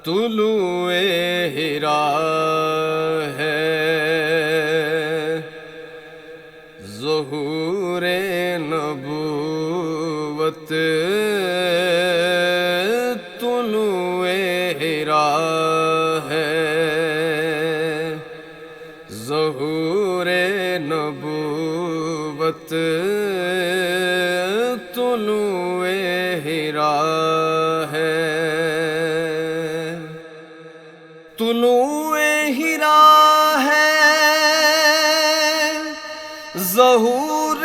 طلوع ہیرا ہے ظہور نبوت، طلوع ہیرا ہے ظہور نبوت، طلوع ہیرا ہے طلوع ہیرا ہے ظہور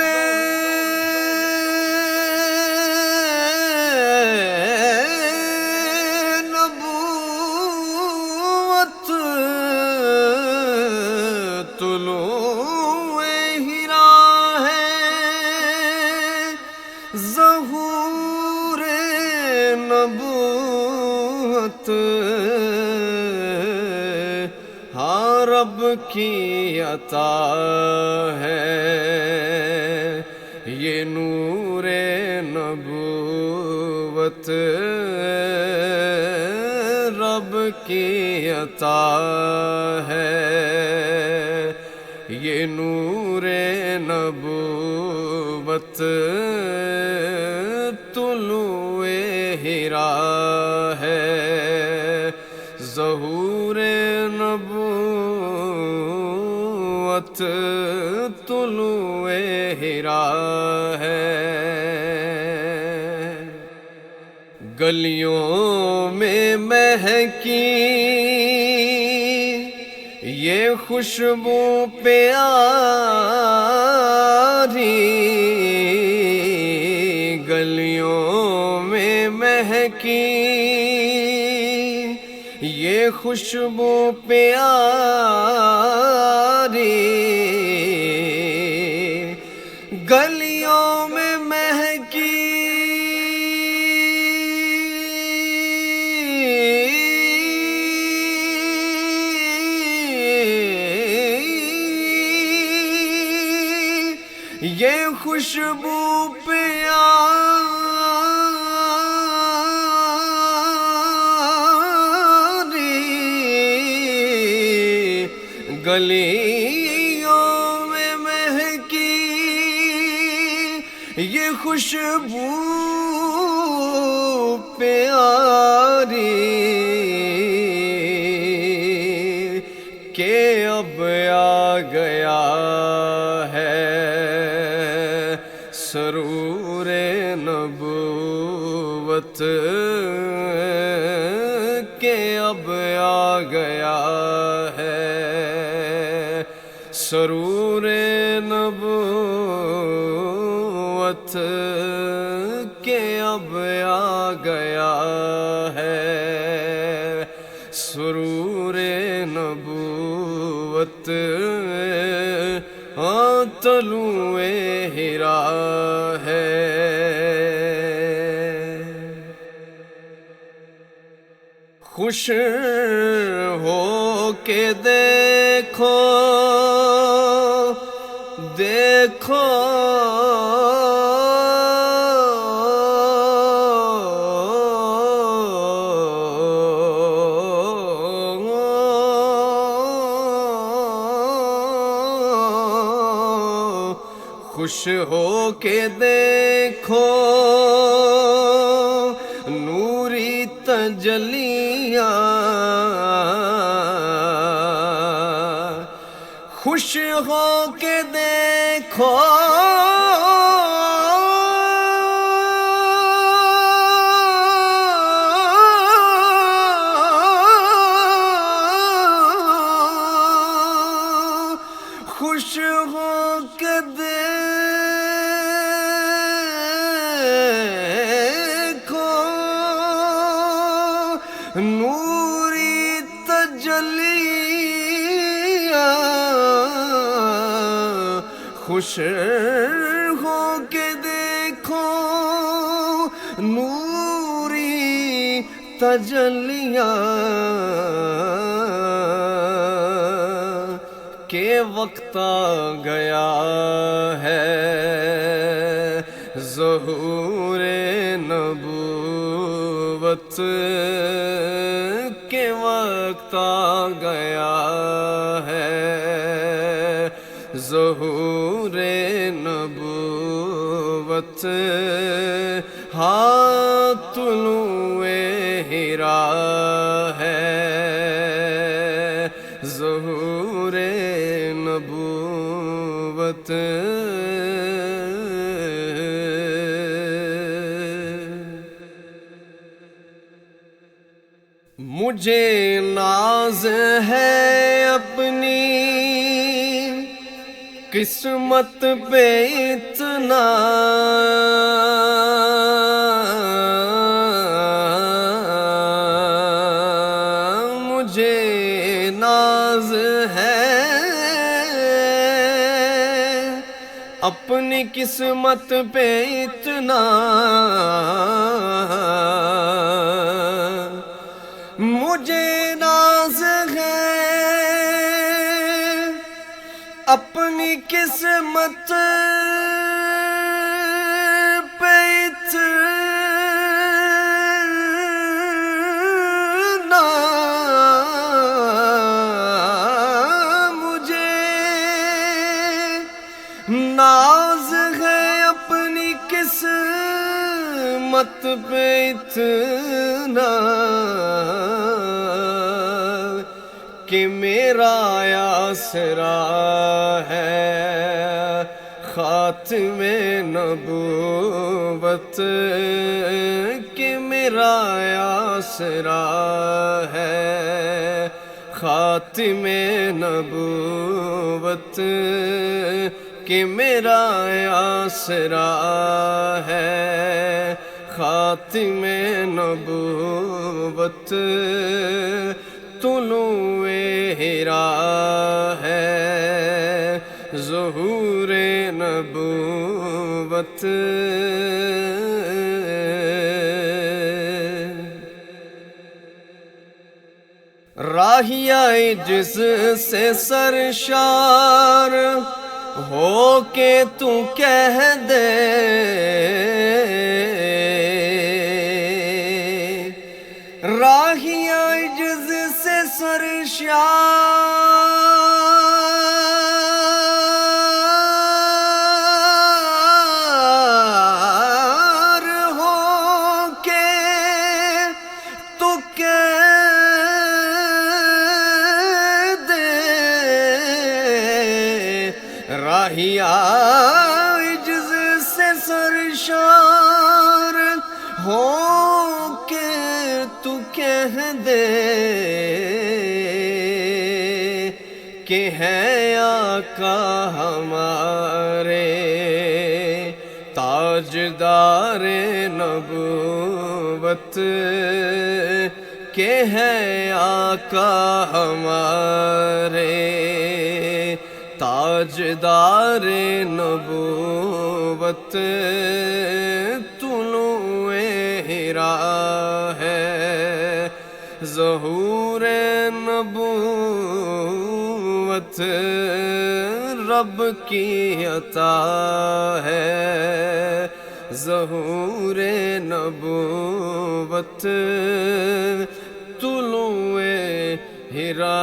نبوت، طلوع ہیرا ہے ظہور نبوت، رب کی عطا ہے یہ نور نبوت، رب کی عطا ہے یہ نور نبوت، طلوع ہیرا ہے ظہور نبوت، طلوع ہیرا ہے گلیوں میں مہکی یہ خوشبو پیاری، گلیوں میں مہکی یہ خوشبو پیاری، گلیوں میں مہکی یہ خوشبو پیاری، گلیوں میں مہکی یہ خوشبو پیاری، کہ اب آ گیا ہے سرور نبوت، کہ اب آ گیا ہے سرور نبوت، کہ اب آ گیا ہے سرور نبوت، طلوع ہیرا ہے خوش ہو کے دیکھو دیکھو خوش ہو کے دیکھو نوری تجلیاں، خوش ہو کے دیکھو خوش ہو کے دیکھو خوش ہو کے دیکھو نوری تجلیاں کہ وقت آ گیا ہے ظہور نبوت کے وقت آ گیا ہے ظہور نبوت ہاں طلوع ہیرا ہے ظہور نبوت مجھے ناز ہے اپنی قسمت پہ اتنا مجھے ناز ہے اپنی قسمت پہ اتنا مجھے ناز ہے اپنی قسمت پہ اتنا مجھے ناز ہے اپنی قسمت پہ اتنا کہ میرا آسرا ہے خاتم نبوت کہ میرا آسرا ہے خاتم نبوت کہ میرا آسرا ہے خاتم نبوت طلوع ہیرا ہے ظہور نبوت راہیہ جس سے سرشار ہو کے تو کہہ دے راہیہ جس سے سرشار ہو کے تو کہہ دے راہیہ جس سے سرشار ہو کے تو کہہ دے کہ ہے آقا ہمارے تاجدار نبوت کہ ہے آقا ہمارے تاجدار نبوت طلوع ہیرا ہے ظہور نبوت رب کی عطا ہے ظہور نبوت طلوع ہیرا